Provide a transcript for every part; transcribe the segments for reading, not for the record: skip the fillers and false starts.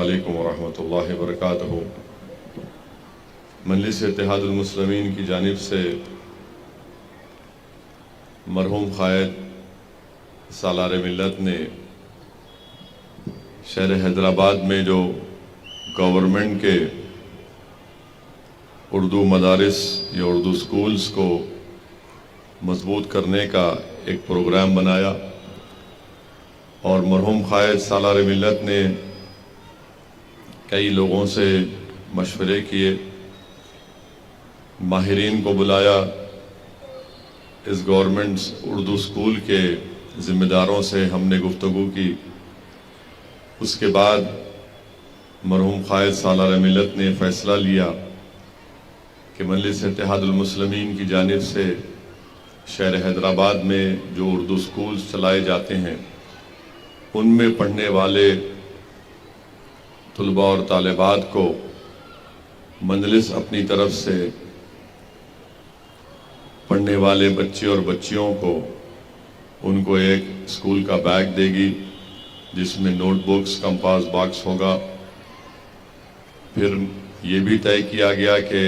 علیکم ورحمۃ اللہ وبرکاتہ۔ مجلس اتحاد المسلمین کی جانب سے مرحوم قائد سالار ملت نے شہر حیدرآباد میں جو گورنمنٹ کے اردو مدارس یا اردو سکولز کو مضبوط کرنے کا ایک پروگرام بنایا، اور مرحوم قائد سالار ملت نے کئی لوگوں سے مشورے کیے، ماہرین کو بلایا، اس گورنمنٹ اردو سکول کے ذمہ داروں سے ہم نے گفتگو کی۔ اس کے بعد مرحوم قائد سالار ملت نے فیصلہ لیا کہ مجلس اتحاد المسلمین کی جانب سے شہر حیدرآباد میں جو اردو سکولز چلائے جاتے ہیں ان میں پڑھنے والے طلباء اور طالبات کو مجلس اپنی طرف سے پڑھنے والے بچے اور بچیوں کو ان کو ایک اسکول کا بیگ دے گی جس میں نوٹ بکس، کمپاس باکس ہوگا۔ پھر یہ بھی طے کیا گیا کہ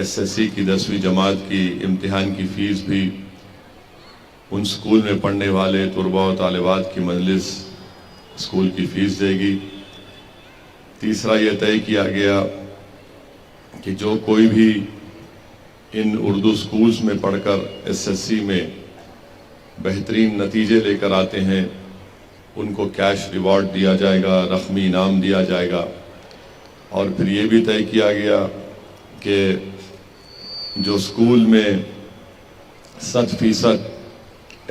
SSC کی 10ویں جماعت کی امتحان کی فیس بھی ان اسکول میں پڑھنے والے طلباء و طالبات کی مجلس اسکول کی فیس دے گی۔ تیسرا یہ طے کیا گیا کہ جو کوئی بھی ان اردو سکولز میں پڑھ کر SSC میں بہترین نتیجے لے کر آتے ہیں ان کو کیش ریوارڈ دیا جائے گا، رقمی انعام دیا جائے گا۔ اور پھر یہ بھی طے کیا گیا کہ جو اسکول میں 100%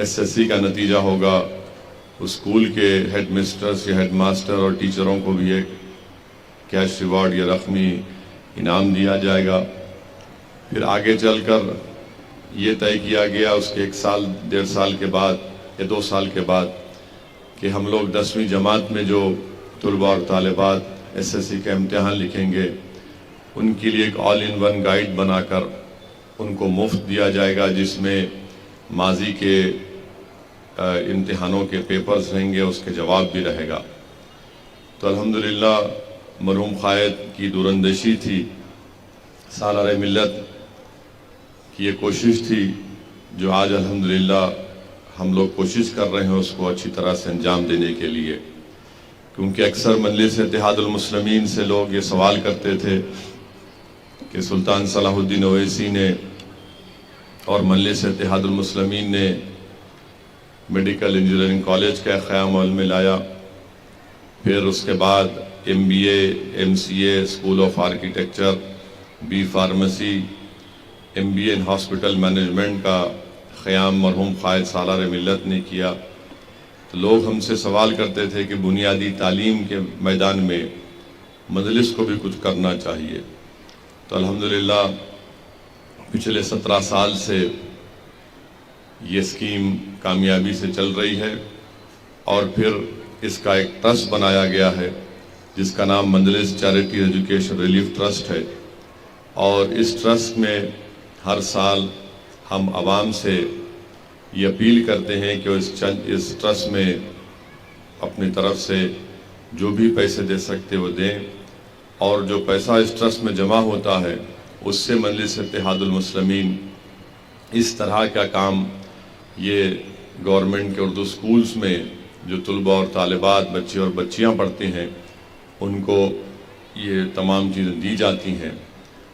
SSC کا نتیجہ ہوگا اس اسکول کے ہیڈ مسٹرز یا ہیڈ ماسٹر اور ٹیچروں کو بھی ایک کیش ریوارڈ یا رقمی انعام دیا جائے گا۔ پھر آگے چل کر یہ طے کیا گیا اس کے 1 سال 1.5 سال کے بعد یا 2 سال کے بعد کہ ہم لوگ 10ویں جماعت میں جو طلباء اور طالبات SSC کا امتحان لکھیں گے ان کے لیے ایک آل ان ون گائیڈ بنا کر ان کو مفت دیا جائے گا، جس میں ماضی کے امتحانوں کے پیپرز رہیں گے، اس کے جواب بھی رہے گا۔ تو الحمدللہ مرحوم قائد کی دوراندیشی تھی، سالار ملت کی یہ کوشش تھی جو آج الحمدللہ ہم لوگ کوشش کر رہے ہیں اس کو اچھی طرح سے انجام دینے کے لیے۔ کیونکہ اکثر مجلس اتحاد المسلمین سے لوگ یہ سوال کرتے تھے کہ سلطان صلاح الدین اویسی نے اور مجلس اتحاد المسلمین نے میڈیکل انجینئرنگ کالج کا قیام عمل میں لایا، پھر اس کے بعد MBA MCA school of architecture, B pharmacy, MBA in hospital management کا قیام مرحوم قائد سالار ملت نے کیا۔ تو لوگ ہم سے سوال کرتے تھے کہ بنیادی تعلیم کے میدان میں مجلس کو بھی کچھ کرنا چاہیے۔ تو الحمدللہ پچھلے 17 سال سے یہ اسکیم کامیابی سے چل رہی ہے، اور پھر اس کا ایک ٹرسٹ بنایا گیا ہے جس کا نام مجلس چیریٹی ایجوکیشن ریلیف ٹرسٹ ہے، اور اس ٹرسٹ میں ہر سال ہم عوام سے یہ اپیل کرتے ہیں کہ اس ٹرسٹ میں اپنی طرف سے جو بھی پیسے دے سکتے وہ دیں، اور جو پیسہ اس ٹرسٹ میں جمع ہوتا ہے اس سے مجلس اتحاد المسلمین اس طرح کا کام یہ گورنمنٹ کے اردو سکولز میں جو طلباء اور طالبات بچے اور بچیاں پڑھتے ہیں ان کو یہ تمام چیزیں دی جاتی ہیں،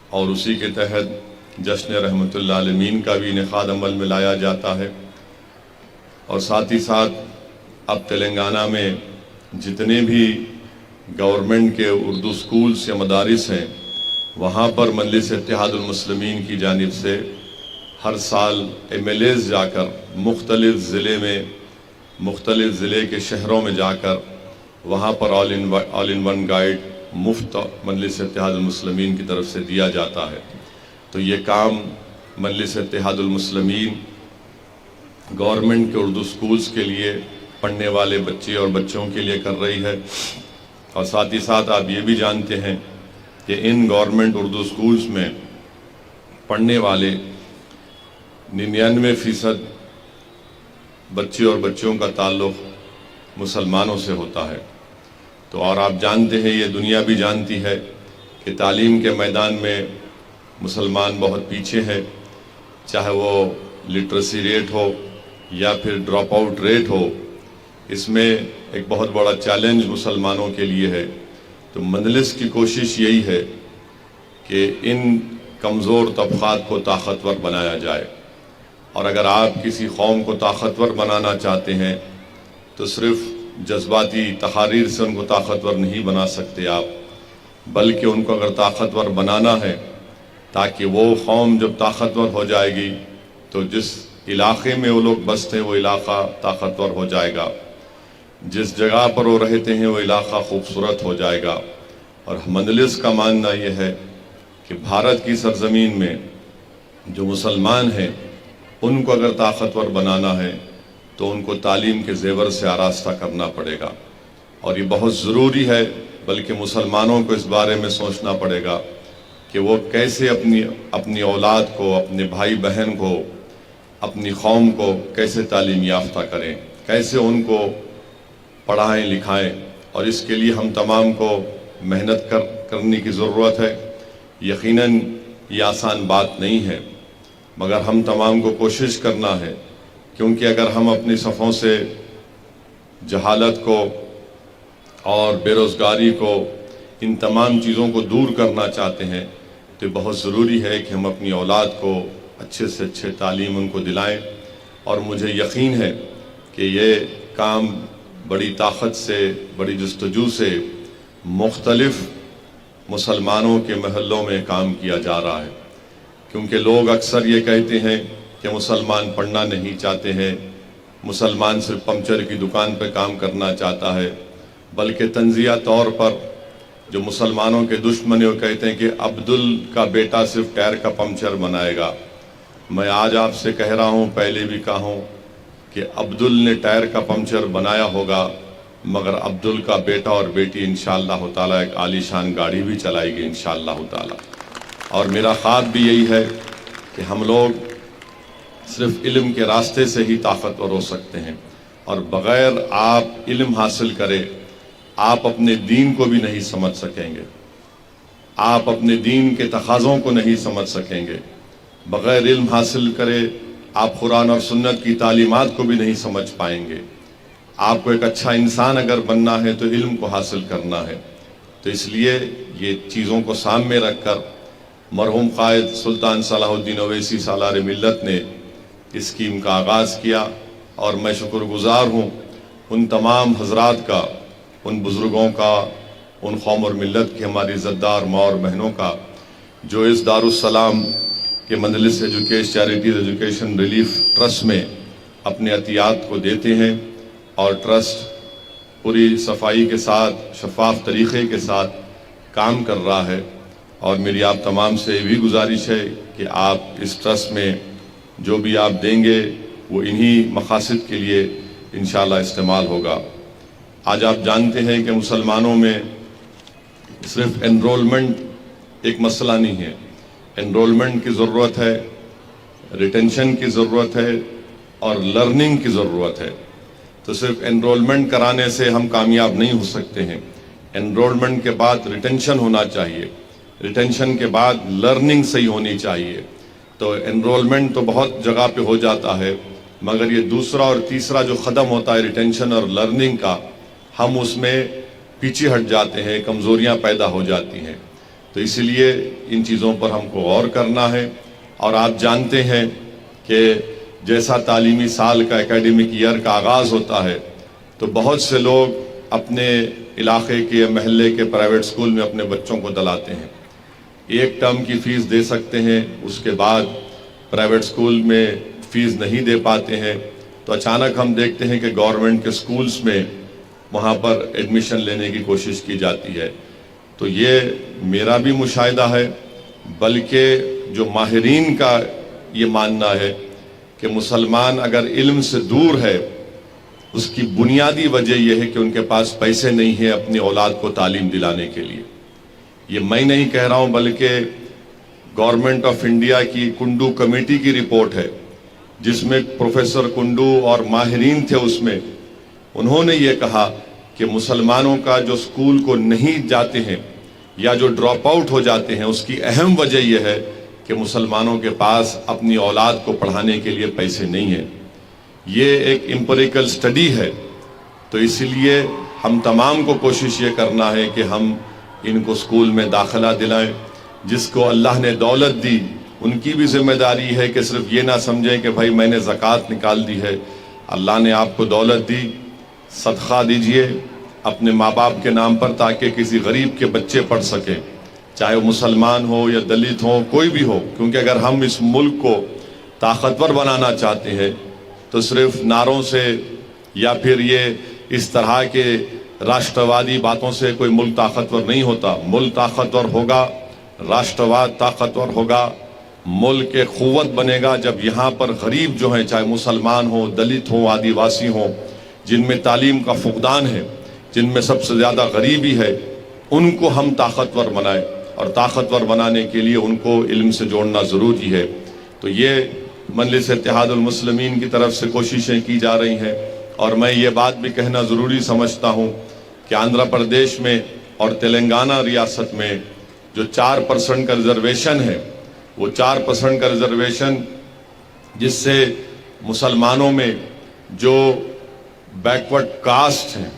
اور اسی کے تحت جشن رحمت اللہ عالمین کا بھی انعقاد عمل میں لایا جاتا ہے۔ اور ساتھ ہی ساتھ اب تلنگانہ میں جتنے بھی گورنمنٹ کے اردو سکولز یا مدارس ہیں وہاں پر مجلس اتحاد المسلمین کی جانب سے ہر سال MLAs جا کر مختلف ضلع کے شہروں میں جا کر وہاں پر آل ان ون گائیڈ مفت مجلس اتحاد المسلمین کی طرف سے دیا جاتا ہے۔ تو یہ کام مجلس اتحاد المسلمین گورنمنٹ کے اردو سکولز کے لیے پڑھنے والے بچے اور بچوں کے لیے کر رہی ہے، اور ساتھ ہی ساتھ آپ یہ بھی جانتے ہیں کہ ان گورنمنٹ اردو سکولز میں پڑھنے والے 99% بچے اور بچیوں کا تعلق مسلمانوں سے ہوتا ہے، تو اور آپ جانتے ہیں، یہ دنیا بھی جانتی ہے کہ تعلیم کے میدان میں مسلمان بہت پیچھے ہے، چاہے وہ لٹریسی ریٹ ہو یا پھر ڈراپ آؤٹ ریٹ ہو، اس میں ایک بہت بڑا چیلنج مسلمانوں کے لیے ہے۔ تو مجلس کی کوشش یہی ہے کہ ان کمزور طبقات کو طاقتور بنایا جائے، اور اگر آپ کسی قوم کو طاقتور بنانا چاہتے ہیں تو صرف جذباتی تحاریر سے ان کو طاقتور نہیں بنا سکتے آپ، بلکہ ان کو اگر طاقتور بنانا ہے تاکہ وہ قوم جب طاقتور ہو جائے گی تو جس علاقے میں وہ لوگ بستے ہیں وہ علاقہ طاقتور ہو جائے گا، جس جگہ پر وہ رہتے ہیں وہ علاقہ خوبصورت ہو جائے گا۔ اور مجلس کا ماننا یہ ہے کہ بھارت کی سرزمین میں جو مسلمان ہیں ان کو اگر طاقتور بنانا ہے تو ان کو تعلیم کے زیور سے آراستہ کرنا پڑے گا، اور یہ بہت ضروری ہے، بلکہ مسلمانوں کو اس بارے میں سوچنا پڑے گا کہ وہ کیسے اپنی اولاد کو، اپنے بھائی بہن کو، اپنی قوم کو کیسے تعلیم یافتہ کریں، کیسے ان کو پڑھائیں لکھائیں، اور اس کے لیے ہم تمام کو محنت کرنے کی ضرورت ہے۔ یقیناً یہ آسان بات نہیں ہے، مگر ہم تمام کو کوشش کرنا ہے، کیونکہ اگر ہم اپنی صفوں سے جہالت کو اور بے روزگاری کو، ان تمام چیزوں کو دور کرنا چاہتے ہیں تو بہت ضروری ہے کہ ہم اپنی اولاد کو اچھے سے اچھے تعلیم ان کو دلائیں۔ اور مجھے یقین ہے کہ یہ کام بڑی طاقت سے، بڑی جستجو سے مختلف مسلمانوں کے محلوں میں کام کیا جا رہا ہے، کیونکہ لوگ اکثر یہ کہتے ہیں کہ مسلمان پڑھنا نہیں چاہتے ہیں، مسلمان صرف پنچر کی دکان پہ کام کرنا چاہتا ہے، بلکہ تنزیہ طور پر جو مسلمانوں کے دشمن ہیں وہ کہتے ہیں کہ عبدل کا بیٹا صرف ٹائر کا پنچر بنائے گا۔ میں آج آپ سے کہہ رہا ہوں، پہلے بھی کہا ہوں کہ عبدل نے ٹائر کا پنچر بنایا ہوگا، مگر عبدل کا بیٹا اور بیٹی انشاءاللہ تعالیٰ ایک عالی شان گاڑی بھی چلائے گی انشاءاللہ تعالیٰ۔ اور میرا خواب بھی یہی ہے کہ ہم لوگ صرف علم کے راستے سے ہی طاقتور ہو سکتے ہیں، اور بغیر آپ علم حاصل کرے آپ اپنے دین کو بھی نہیں سمجھ سکیں گے، آپ اپنے دین کے تقاضوں کو نہیں سمجھ سکیں گے۔ بغیر علم حاصل کرے آپ قرآن اور سنت کی تعلیمات کو بھی نہیں سمجھ پائیں گے۔ آپ کو ایک اچھا انسان اگر بننا ہے تو علم کو حاصل کرنا ہے۔ تو اس لیے یہ چیزوں کو سامنے رکھ کر مرحوم قائد سلطان صلاح الدین اویسی سالار ملت نے اس اسکیم کا آغاز کیا، اور میں شکر گزار ہوں ان تمام حضرات کا، ان بزرگوں کا، ان قوم اور ملت کی، ہماری عزتدار ماں اور بہنوں کا، جو اس دارالسلام کے مجلس چیریٹیز ایجوکیشن ریلیف ٹرسٹ میں اپنے عطیات کو دیتے ہیں، اور ٹرسٹ پوری صفائی کے ساتھ، شفاف طریقے کے ساتھ کام کر رہا ہے۔ اور میری آپ تمام سے یہ بھی گزارش ہے کہ آپ اس ٹرسٹ میں جو بھی آپ دیں گے وہ انہی مقاصد کے لیے انشاءاللہ استعمال ہوگا۔ آج آپ جانتے ہیں کہ مسلمانوں میں صرف انرولمنٹ ایک مسئلہ نہیں ہے، انرولمنٹ کی ضرورت ہے، ریٹینشن کی ضرورت ہے، اور لرننگ کی ضرورت ہے۔ تو صرف انرولمنٹ کرانے سے ہم کامیاب نہیں ہو سکتے ہیں، انرولمنٹ کے بعد ریٹینشن ہونا چاہیے، ریٹینشن کے بعد لرننگ صحیح ہونی چاہیے۔ تو انرولمنٹ تو بہت جگہ پہ ہو جاتا ہے، مگر یہ دوسرا اور تیسرا جو قدم ہوتا ہے ریٹینشن اور لرننگ کا، ہم اس میں پیچھے ہٹ جاتے ہیں، کمزوریاں پیدا ہو جاتی ہیں۔ تو اسی لیے ان چیزوں پر ہم کو غور کرنا ہے۔ اور آپ جانتے ہیں کہ جیسا تعلیمی سال کا، اکیڈمک ایئر کا آغاز ہوتا ہے تو بہت سے لوگ اپنے علاقے کے محلے کے پرائیویٹ سکول میں اپنے بچوں کو دلاتے ہیں، ایک ٹرم کی فیس دے سکتے ہیں، اس کے بعد پرائیویٹ سکول میں فیس نہیں دے پاتے ہیں، تو اچانک ہم دیکھتے ہیں کہ گورنمنٹ کے سکولز میں وہاں پر ایڈمیشن لینے کی کوشش کی جاتی ہے۔ تو یہ میرا بھی مشاہدہ ہے، بلکہ جو ماہرین کا یہ ماننا ہے کہ مسلمان اگر علم سے دور ہے، اس کی بنیادی وجہ یہ ہے کہ ان کے پاس پیسے نہیں ہیں اپنی اولاد کو تعلیم دلانے کے لیے۔ یہ میں نہیں کہہ رہا ہوں، بلکہ گورنمنٹ آف انڈیا کی کنڈو کمیٹی کی رپورٹ ہے، جس میں پروفیسر کنڈو اور ماہرین تھے، اس میں انہوں نے یہ کہا کہ مسلمانوں کا جو اسکول کو نہیں جاتے ہیں یا جو ڈراپ آؤٹ ہو جاتے ہیں، اس کی اہم وجہ یہ ہے کہ مسلمانوں کے پاس اپنی اولاد کو پڑھانے کے لیے پیسے نہیں ہیں۔ یہ ایک امپیریکل سٹڈی ہے، تو اسی لیے ہم تمام کو کوشش یہ کرنا ہے کہ ہم ان کو اسکول میں داخلہ دلائیں۔ جس کو اللہ نے دولت دی، ان کی بھی ذمہ داری ہے کہ صرف یہ نہ سمجھیں کہ بھائی میں نے زکوٰۃ نکال دی ہے۔ اللہ نے آپ کو دولت دی، صدقہ دیجئے اپنے ماں باپ کے نام پر، تاکہ کسی غریب کے بچے پڑھ سکیں، چاہے وہ مسلمان ہو یا دلت ہو، کوئی بھی ہو۔ کیونکہ اگر ہم اس ملک کو طاقتور بنانا چاہتے ہیں تو صرف نعروں سے یا پھر یہ اس طرح کے راشٹروادی باتوں سے کوئی ملک طاقتور نہیں ہوتا۔ ملک طاقتور ہوگا، راشٹرواد طاقتور ہوگا، ملک ایک قوت بنے گا جب یہاں پر غریب جو ہیں، چاہے مسلمان ہوں، دلت ہوں، آدیواسی ہوں، جن میں تعلیم کا فقدان ہے، جن میں سب سے زیادہ غریبی ہے، ان کو ہم طاقتور بنائیں، اور طاقتور بنانے کے لیے ان کو علم سے جوڑنا ضروری ہے۔ تو یہ مجلس اتحاد المسلمین کی طرف سے کوششیں کی جا رہی ہیں، اور میں یہ بات بھی کہنا ضروری سمجھتا ہوں کہ آندھرا پردیش میں اور تلنگانہ ریاست میں جو 4% کا ریزرویشن ہے، وہ 4% کا ریزرویشن جس سے مسلمانوں میں جو بیکورڈ کاسٹ ہیں،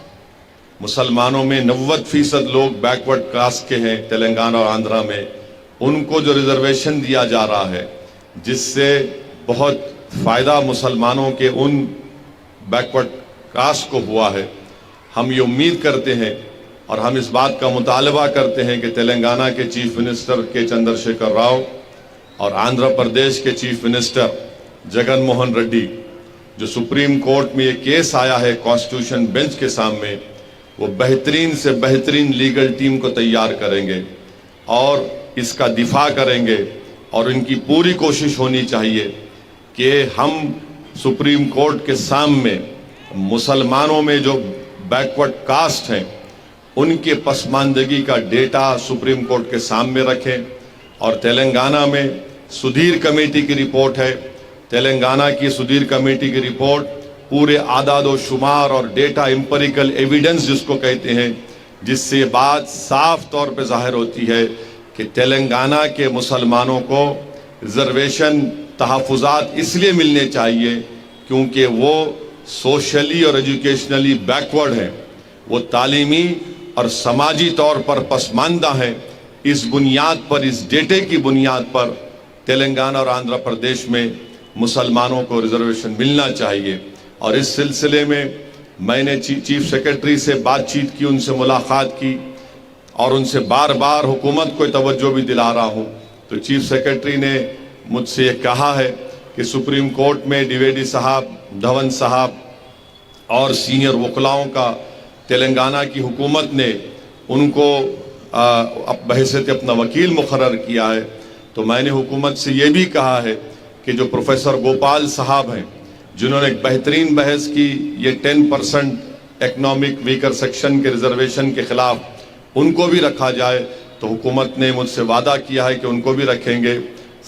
مسلمانوں میں 90% لوگ بیکورڈ کاسٹ کے ہیں تلنگانہ اور آندھرا میں، ان کو جو ریزرویشن دیا جا رہا ہے، جس سے بہت فائدہ مسلمانوں کے ان بیکورڈ کاسٹ کو ہوا ہے۔ ہم یہ امید کرتے ہیں اور ہم اس بات کا مطالبہ کرتے ہیں کہ تلنگانہ کے چیف منسٹر کے چندر شیکھر راؤ اور آندھرا پردیش کے چیف منسٹر جگن موہن ریڈی، جو سپریم کورٹ میں یہ کیس آیا ہے کانسٹیٹیوشن بینچ کے سامنے، وہ بہترین سے بہترین لیگل ٹیم کو تیار کریں گے اور اس کا دفاع کریں گے، اور ان کی پوری کوشش ہونی چاہیے کہ ہم سپریم کورٹ کے سامنے مسلمانوں میں جو بیکورڈ کاسٹ ہیں ان کے پسماندگی کا ڈیٹا سپریم کورٹ کے سامنے رکھیں۔ اور تلنگانہ میں سدھیر کمیٹی کی رپورٹ ہے، تلنگانہ کی سدھیر کمیٹی کی رپورٹ پورے اعداد و شمار اور ڈیٹا امپیریکل ایویڈنس جس کو کہتے ہیں، جس سے یہ بات صاف طور پہ ظاہر ہوتی ہے کہ تلنگانہ کے مسلمانوں کو ریزرویشن تحفظات اس لیے ملنے چاہیے کیونکہ وہ سوشلی اور ایجوکیشنلی بیکورڈ ہیں، وہ تعلیمی اور سماجی طور پر پسماندہ ہیں۔ اس بنیاد پر، اس ڈیٹے کی بنیاد پر تلنگانہ اور آندھرا پردیش میں مسلمانوں کو ریزرویشن ملنا چاہیے۔ اور اس سلسلے میں میں نے چیف سیکرٹری سے بات چیت کی، ان سے ملاقات کی، اور ان سے بار بار حکومت کو توجہ بھی دلا رہا ہوں۔ تو چیف سیکرٹری نے مجھ سے یہ کہا ہے کہ سپریم کورٹ میں ڈیویڈی صاحب، دھون صاحب اور سینئر وکلاؤں کا تلنگانہ کی حکومت نے ان کو بحیثیت اپنا وکیل مقرر کیا ہے۔ تو میں نے حکومت سے یہ بھی کہا ہے کہ جو پروفیسر گوپال صاحب ہیں، جنہوں نے ایک بہترین بحث کی یہ 10% اکنامک ویکر سیکشن کے ریزرویشن کے خلاف، ان کو بھی رکھا جائے۔ تو حکومت نے مجھ سے وعدہ کیا ہے کہ ان کو بھی رکھیں گے۔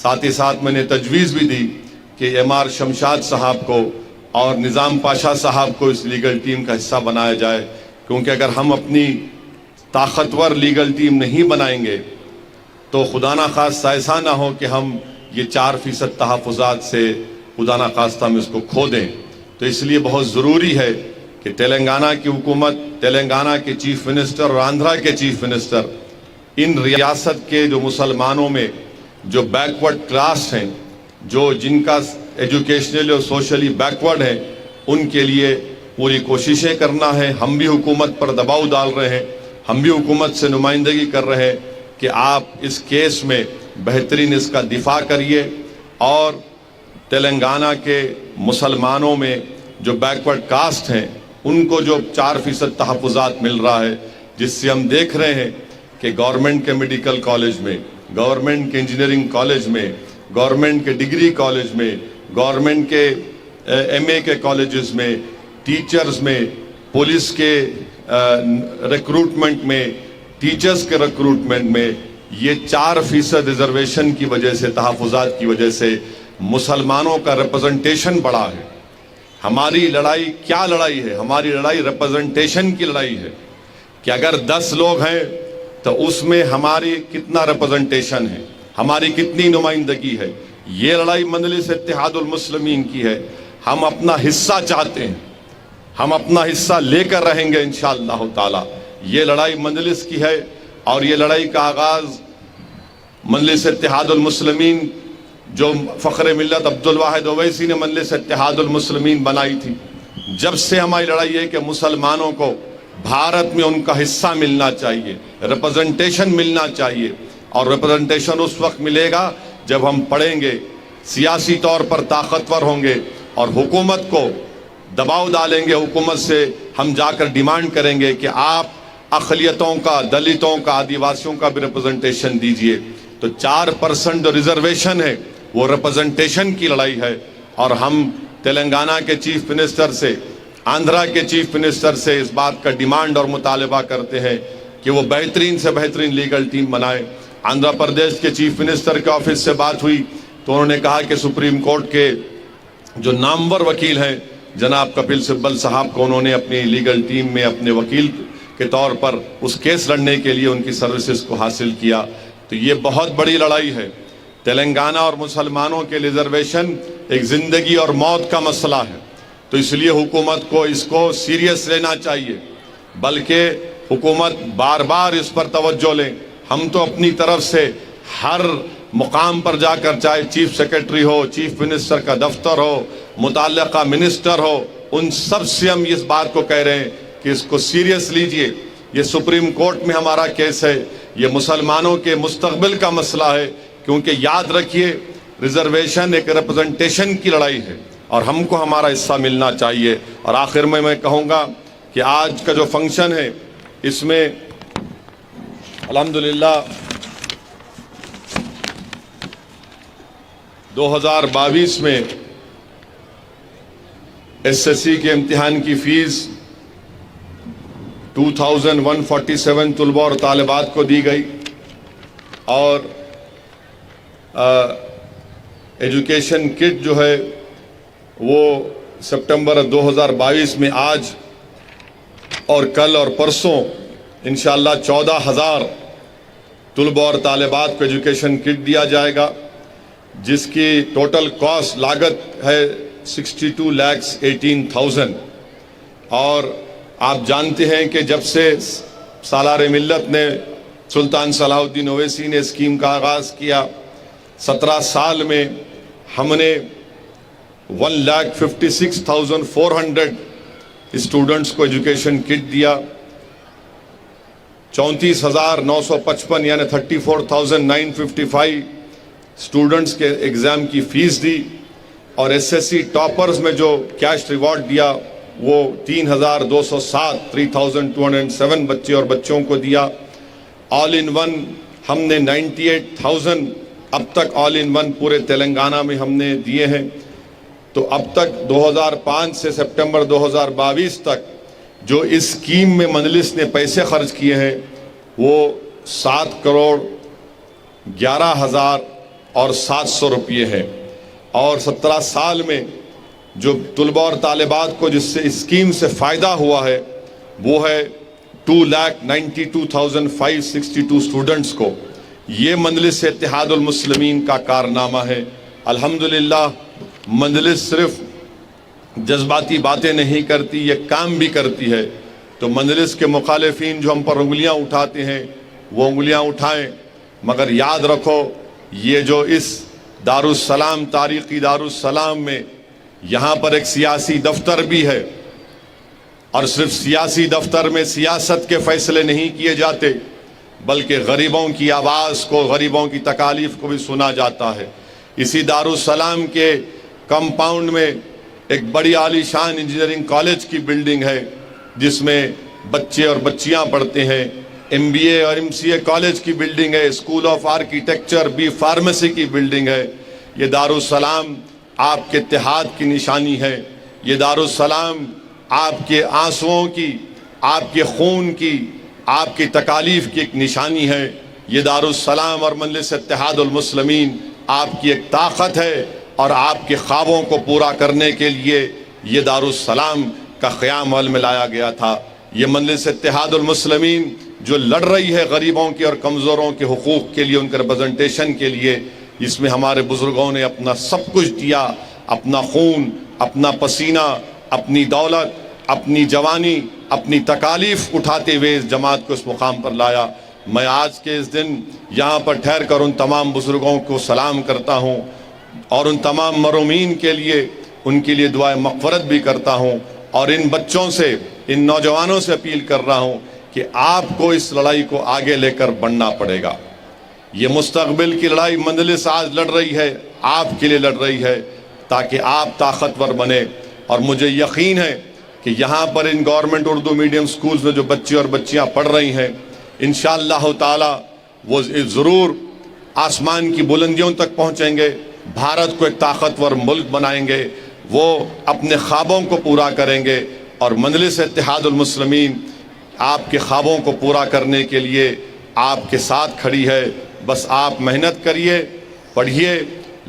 ساتھ ہی ساتھ میں نے تجویز بھی دی کہ MR شمشاد صاحب کو اور نظام پاشا صاحب کو اس لیگل ٹیم کا حصہ بنایا جائے، کیونکہ اگر ہم اپنی طاقتور لیگل ٹیم نہیں بنائیں گے تو خدا نخواستہ ایسا نہ ہو کہ ہم یہ 4% تحفظات سے خدا نخواستہ ہم اس کو کھو دیں۔ تو اس لیے بہت ضروری ہے کہ تلنگانہ کی حکومت، تلنگانہ کے چیف منسٹر اور آندھرا کے چیف منسٹر ان ریاست کے جو مسلمانوں میں جو بیکورڈ کلاس ہیں، جو جن کا ایجوکیشنلی اور سوشلی بیکورڈ ہیں، ان کے لیے پوری کوششیں کرنا ہے۔ ہم بھی حکومت پر دباؤ ڈال رہے ہیں، ہم بھی حکومت سے نمائندگی کر رہے ہیں کہ آپ اس کیس میں بہترین اس کا دفاع کریے، اور تلنگانہ کے مسلمانوں میں جو بیکورڈ کاسٹ ہیں ان کو جو 4% تحفظات مل رہا ہے، جس سے ہم دیکھ رہے ہیں کہ گورنمنٹ کے میڈیکل کالج میں، گورنمنٹ کے انجینئرنگ کالج میں، گورنمنٹ کے ڈگری کالج میں، گورنمنٹ کے MA کے کالجز میں، ٹیچرز میں، پولیس کے ریکروٹمنٹ میں، ٹیچرز کے ریکروٹمنٹ میں یہ 4% ریزرویشن کی وجہ سے، تحفظات کی وجہ سے مسلمانوں کا ریپرزنٹیشن بڑھا ہے۔ ہماری لڑائی کیا لڑائی ہے؟ ہماری لڑائی ریپرزنٹیشن کی لڑائی ہے کہ اگر 10 لوگ ہیں تو اس میں ہماری کتنا ریپرزنٹیشن ہے، ہماری کتنی نمائندگی ہے۔ یہ لڑائی مجلس اتحاد المسلمین کی ہے۔ ہم اپنا حصہ چاہتے ہیں، ہم اپنا حصہ لے کر رہیں گے انشاءاللہ تعالی۔ یہ لڑائی مجلس کی ہے، اور یہ لڑائی کا آغاز مجلس اتحاد المسلمین جو فخر ملت عبدالواحد اویسی نے مجلس اتحاد المسلمین بنائی تھی، جب سے ہماری لڑائی ہے کہ مسلمانوں کو بھارت میں ان کا حصہ ملنا چاہیے، ریپرزنٹیشن ملنا چاہیے۔ اور ریپرزنٹیشن اس وقت ملے گا جب ہم پڑھیں گے، سیاسی طور پر طاقتور ہوں گے، اور حکومت کو دباؤ ڈالیں گے۔ حکومت سے ہم جا کر ڈیمانڈ کریں گے کہ آپ اقلیتوں کا، دلتوں کا، آدیواسیوں کا بھی ریپرزنٹیشن دیجئے۔ تو 4% جو ریزرویشن ہے وہ ریپرزنٹیشن کی لڑائی ہے، اور ہم تلنگانہ کے چیف منسٹر سے، آندھرا کے چیف منسٹر سے اس بات کا ڈیمانڈ اور مطالبہ کرتے ہیں کہ وہ بہترین سے بہترین لیگل ٹیم بنائے۔ آندھرا پردیش کے چیف منسٹر کے آفس سے بات ہوئی تو انہوں نے کہا کہ سپریم کورٹ کے جو نامور وکیل ہیں جناب کپل سبل صاحب کو انہوں نے اپنی لیگل ٹیم میں اپنے وکیل کے طور پر اس کیس لڑنے کے لیے ان کی سروسز کو حاصل کیا۔ تو یہ بہت بڑی لڑائی ہے۔ تلنگانہ اور مسلمانوں کے ریزرویشن ایک زندگی اور موت کا مسئلہ ہے، تو اس لیے حکومت کو اس کو سیریس لینا چاہیے، بلکہ حکومت بار بار اس پر توجہ لیں۔ ہم تو اپنی طرف سے ہر مقام پر جا کر، چاہے چیف سیکرٹری ہو، چیف منسٹر کا دفتر ہو، متعلقہ منسٹر ہو، ان سب سے ہم اس بات کو کہہ رہے ہیں کہ اس کو سیریس لیجئے۔ یہ سپریم کورٹ میں ہمارا کیس ہے، یہ مسلمانوں کے مستقبل کا مسئلہ ہے، کیونکہ یاد رکھیے ریزرویشن ایک ریپرزنٹیشن کی لڑائی ہے، اور ہم کو ہمارا حصہ ملنا چاہیے۔ اور آخر میں میں کہوں گا کہ آج کا جو فنکشن ہے اس میں الحمدللہ 2022 میں ایس ایس سی کے امتحان کی فیس 2147 طلباء اور طالبات کو دی گئی، اور ایجوکیشن کٹ جو ہے وہ سپٹمبر 2022 میں آج اور کل اور پرسوں انشاءاللہ 14,000 طلباء اور طالبات کو ایجوکیشن کٹ دیا جائے گا، جس کی ٹوٹل کاسٹ لاگت ہے 62,18,000۔ اور آپ جانتے ہیں کہ جب سے سالار ملت نے، سلطان صلاح الدین اویسی نے اسکیم کا آغاز کیا، 17 سال میں ہم نے 1,56,400 اسٹوڈنٹس کو ایجوکیشن کٹ دیا، 34,955 یعنی 34,955 اسٹوڈنٹس کے ایگزام کی فیس دی، اور ایس ایس سی ٹاپرز میں جو کیش ریوارڈ دیا وہ 3,207 3,207 بچے اور بچوں کو دیا۔ آل ان ون ہم نے 98,000 اب تک آل ان ون پورے تلنگانہ میں ہم نے دیے ہیں۔ تو اب تک 2005 سے سپٹمبر 2022 تک جو اس اسکیم میں مجلس نے پیسے خرچ کیے ہیں وہ 7,11,700 روپیے ہیں، اور 17 سال میں جو طلباء اور طالبات کو جس سے اسکیم سے فائدہ ہوا ہے وہ ہے 2,92,562 اسٹوڈنٹس کو۔ یہ مجلس اتحاد المسلمین کا کارنامہ ہے۔ الحمدللہ مجلس صرف جذباتی باتیں نہیں کرتی، یہ کام بھی کرتی ہے۔ تو مجلس کے مخالفین جو ہم پر انگلیاں اٹھاتے ہیں وہ انگلیاں اٹھائیں، مگر یاد رکھو یہ جو اس دارالسلام، تاریخی دارالسلام میں یہاں پر ایک سیاسی دفتر بھی ہے، اور صرف سیاسی دفتر میں سیاست کے فیصلے نہیں کیے جاتے بلکہ غریبوں کی آواز کو، غریبوں کی تکالیف کو بھی سنا جاتا ہے۔ اسی دارالسلام کے کمپاؤنڈ میں ایک بڑی عالی شان انجینئرنگ کالج کی بلڈنگ ہے جس میں بچے اور بچیاں پڑھتے ہیں، MBA اور MCA کالج کی بلڈنگ ہے، school of architecture, B pharmacy کی بلڈنگ ہے۔ یہ دارالسلام آپ کے اتحاد کی نشانی ہے، یہ دارالسلام آپ کے آنسوؤں کی، آپ کے خون کی، آپ کی تکالیف کی ایک نشانی ہے۔ یہ دارالسلام اور مجلس اتحاد المسلمین آپ کی ایک طاقت ہے، اور آپ کے خوابوں کو پورا کرنے کے لیے یہ دارالسلام کا قیام عمل میں لایا گیا تھا۔ یہ مجلس اتحاد المسلمین جو لڑ رہی ہے غریبوں کے اور کمزوروں کے حقوق کے لیے، ان کے ریپرزنٹیشن کے لیے، اس میں ہمارے بزرگوں نے اپنا سب کچھ دیا، اپنا خون، اپنا پسینہ، اپنی دولت، اپنی جوانی، اپنی تکالیف اٹھاتے ہوئے اس جماعت کو اس مقام پر لایا۔ میں آج کے اس دن یہاں پر ٹھہر کر ان تمام بزرگوں کو سلام کرتا ہوں اور ان تمام محرومین کے لیے ان کے لیے دعائے مغفرت بھی کرتا ہوں، اور ان بچوں سے، ان نوجوانوں سے اپیل کر رہا ہوں کہ آپ کو اس لڑائی کو آگے لے کر بڑھنا پڑے گا۔ یہ مستقبل کی لڑائی مجلس آج لڑ رہی ہے، آپ کے لیے لڑ رہی ہے، تاکہ آپ طاقتور بنے۔ اور مجھے یقین ہے کہ یہاں پر ان گورنمنٹ اردو میڈیم سکولز میں جو بچے اور بچیاں پڑھ رہی ہیں، انشاءاللہ تعالی وہ ضرور آسمان کی بلندیوں تک پہنچیں گے، بھارت کو ایک طاقتور ملک بنائیں گے، وہ اپنے خوابوں کو پورا کریں گے، اور مجلس اتحاد المسلمین آپ کے خوابوں کو پورا کرنے کے لیے آپ کے ساتھ کھڑی ہے۔ بس آپ محنت کریے، پڑھیے،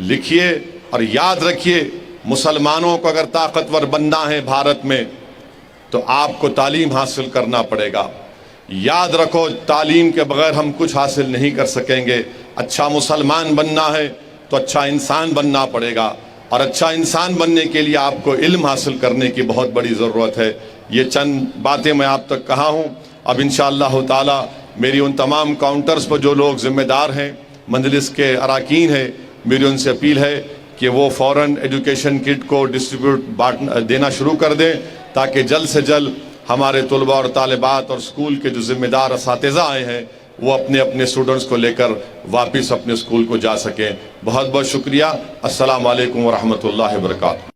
لکھیے، اور یاد رکھیے مسلمانوں کو اگر طاقتور بننا ہے بھارت میں تو آپ کو تعلیم حاصل کرنا پڑے گا۔ یاد رکھو، تعلیم کے بغیر ہم کچھ حاصل نہیں کر سکیں گے۔ اچھا مسلمان بننا ہے تو اچھا انسان بننا پڑے گا، اور اچھا انسان بننے کے لیے آپ کو علم حاصل کرنے کی بہت بڑی ضرورت ہے۔ یہ چند باتیں میں آپ تک کہا ہوں۔ اب انشاءاللہ تعالی میری ان تمام کاؤنٹرز پر جو لوگ ذمہ دار ہیں، مجلس کے اراکین ہیں، میری ان سے اپیل ہے کہ وہ فوراً ایجوکیشن کٹ کو دینا شروع کر دیں، تاکہ جلد سے جلد ہمارے طلباء اور طالبات اور اسکول کے جو ذمہ دار اساتذہ آئے ہیں وہ اپنے اپنے اسٹوڈنٹس کو لے کر واپس اپنے اسکول کو جا سکیں۔ بہت بہت شکریہ۔ السلام علیکم ورحمۃ اللہ وبرکاتہ۔